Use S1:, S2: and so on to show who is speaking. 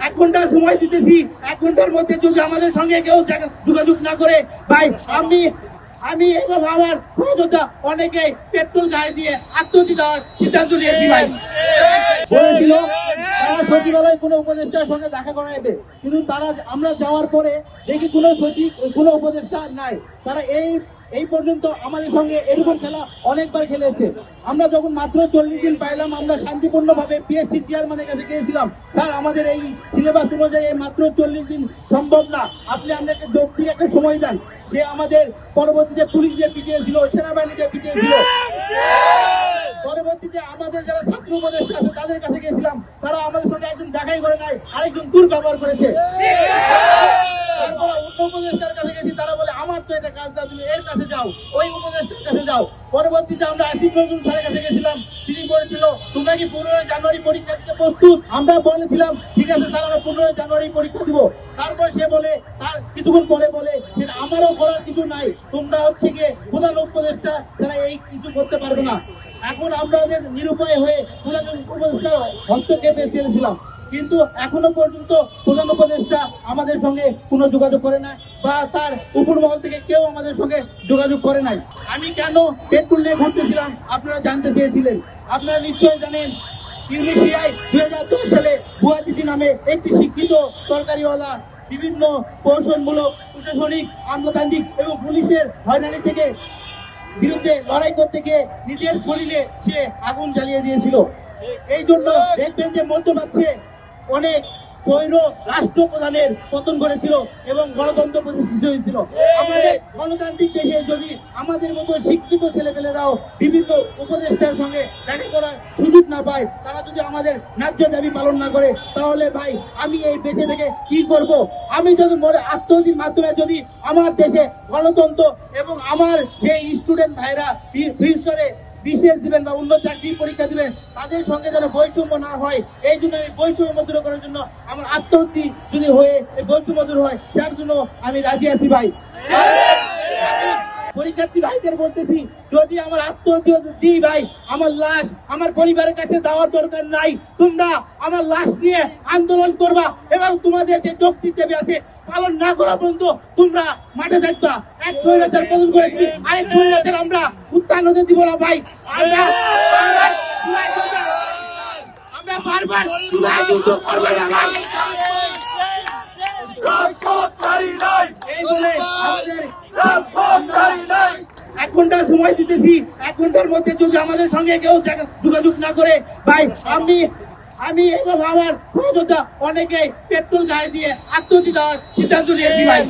S1: 1 ঘন্টার সময় দিতেছি, 1 ঘন্টার মধ্যে যদি আমাদের সঙ্গে কেউ যোগাযোগ না করে ভাই আমি এবং আমার সহযোদ্ধা অনেকে পেট্রোল গায়ে দিয়ে আত্মহত্যা দেওয়ার সিদ্ধান্ত নিয়েছি ভাই। বলেছিল তারা সচিবালয়ে কোনো উপদেষ্টার সঙ্গে দেখা করাইবে, কিন্তু তারা আমরা যাওয়ার পরে দেখি কোনো উপদেষ্টা নাই। তারা এই পর্যন্ত আমাদের সঙ্গে এরকম খেলা অনেকবার খেলেছে। আমরা যখন মাত্র 40 দিন পাইলাম, আমরা শান্তিপূর্ণভাবে পিএসসি চেয়ারম্যানের কাছে গিয়েছিলাম, স্যার আমাদের এই সিলেবাস অনুযায়ী মাত্র 40 দিন সম্ভব না, আপনি আমাদেরকে যৌক্তিক একটা সময় দেন। সে আমাদের পরবর্তীতে পুলিশ দিয়ে পিটিয়েছিল, সেনাবাহিনী দিয়ে পিটিয়েছিল। পরবর্তীতে আমাদের যারা ছাত্র উপদেষ্টা আছে তাদের কাছে গিয়েছিলাম, তারা আমাদের সঙ্গে একজন দেখাই করে নাই, আরেকজন দুর্ব্যবহার করেছে। তারপর অন্য উপদেষ্টার কাছে গেছি, তারা বলে আমার তো এটা কাজ না, তুমি এর কাছে যাও, ওই উপদেষ্টার কাছে যাও। পরবর্তীতে আমরা আসিফ নজরুল স্যারের কাছে গেছিলাম, তিনি বলেছিল তোমরা কি 15 জানুয়ারি পরীক্ষা দিতে প্রস্তুত? আমরা বলেছিলাম ঠিক আছে স্যার, আমরা 15 জানুয়ারি পরীক্ষা দিব। তারপর সে বলে, তার কিছুক্ষণ পরে বলে আমারও করার কিছু নাই, তোমরা হচ্ছে গিয়ে প্রধান উপদেষ্টা, তারা এই কিছু করতে পারবে না। এখন আমরা ওদের নিরুপায় হয়ে প্রধান উপদেষ্টা হস্তক্ষেপে চেয়েছিলাম, কিন্তু এখনো পর্যন্ত প্রধান উপদেষ্টা আমাদের সঙ্গে কোনো যোগাযোগ করে না, বা তার উপর মহল থেকে কেউ আমাদের সঙ্গে যোগাযোগ করে নাই। আমি কেন পেট্রোল নিয়ে ঘুরতেছিলাম আপনারা জানতে চেয়েছিলেন। আপনারা নিশ্চয়ই জানেন ইউনিসিআই 2010 সালে বুয়াদিদি নামে একটি শিক্ষিত সরকারিওয়ালা বিভিন্ন কৌশলমূলক, প্রশাসনিক, আমলাতান্ত্রিক এবং পুলিশের হয়রানি থেকে বিরুদ্ধে লড়াই করতে গিয়ে নিজের শরীরে সে আগুন জ্বালিয়ে দিয়েছিল। এই জন্য দেখবেন যে মধ্যপ্রাচ্যে অনেক স্বৈর রাষ্ট্রপ্রধানের পতন করেছিল এবং গণতন্ত্র প্রতিষ্ঠিত হয়েছিল। আমাদের গণতান্ত্রিক দেশে যদি আমাদের মতো শিক্ষিত ছেলেপেলেরাও বিভিন্ন উপদেষ্টার সঙ্গে দেখা করার সুযোগ না পায়, তারা যদি আমাদের ন্যায্য দাবি পালন না করে, তাহলে ভাই আমি এই বেঁচে থেকে কি করব? আমি যদি আত্মহত্যার মাধ্যমে যদি আমার দেশে গণতন্ত্র এবং আমার যে স্টুডেন্ট ভাইরা ফিউচারে বিশেষ দিবেন বা উন্নত চাকরির পরীক্ষা দিবেন, তাদের সঙ্গে যেন বৈষম্য না হয়, এই জন্য আমি বৈষম্য দূর করার জন্য আমার আত্মহত্যা যদি হয়ে এই বৈষম্য দূর হয়, যার জন্য আমি রাজি আছি ভাই। পরীক্ষার্থী ভাইদের বলতেছি, যদি আমার আত্মহত্যা দিই ভাই, আমার লাশ আমার পরিবারের কাছে দেওয়ার দরকার নাই, তোমরা আমার লাশ নিয়ে আন্দোলন করবা এবং তোমাদের যে যৌক্তিক দাবি আছে পালন না করা পর্যন্ত তোমরা মাঠে থাকবা। এক স্বৈরাচার পতন করেছি, আরেক স্বৈরাচার আমরা উত্থান হতে দিব না ভাই। আমরা বারবার যুদ্ধ করবো না ভাই। এই বলে আমাদের 1 ঘন্টার সময় দিতেছি, 1 ঘন্টার মধ্যে যদি আমাদের সঙ্গে কেউ যোগাযোগ না করে ভাই আমি এবং আমার সহযোদ্ধা অনেকে পেট্রোল গায়ে দিয়ে আত্মহত্যা দেওয়ার সিদ্ধান্ত নিয়েছি ভাই।